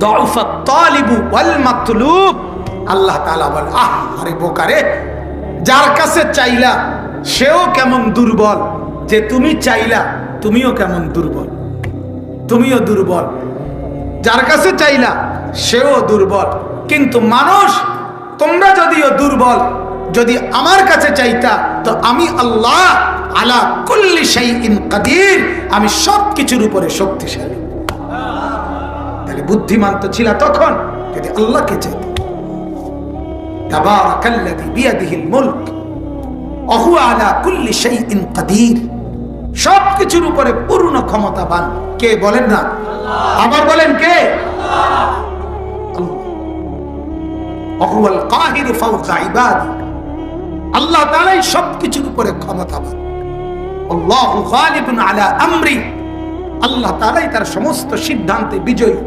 দাউফাত তালিবু ওয়াল মাতলুব। আল্লাহ তাআলা বলে, আরে বোকারে, যার কাছে চাইলা সেও কেমন দুর্বল, যে তুমি চাইলা তুমিও কেমন দুর্বল, তুমিও দুর্বল। যার কাছে চাইলা সেও দুর্বল। কিন্তু মানুষ, তোমরা যদিও দুর্বল, যদি আমার কাছে চাইতা তো আমি আল্লাহ আলা কুল্লি শাইইন কাদির, আমি সব কিছুর উপরে শক্তিশালী। তাহলে বুদ্ধিমান তো ছিল তখন যদি আল্লাহকে চাইতে। তাবারাকাল্লাযী বিয়াদিহিল মুলক ওয়া হুয়া আলা কুল্লি শাইইন কাদির। সব কিছুর উপরে পূর্ণ ক্ষমতাবান কে বলেন না? আবার বলেন কে? আল্লাহ তাআলাই সবকিছুর উপরে ক্ষমতাবান। আল্লাহু গালিবুন আলা আমরি, আল্লাহ তাআলাই তার সমস্ত সিদ্ধান্তে বিজয়ী।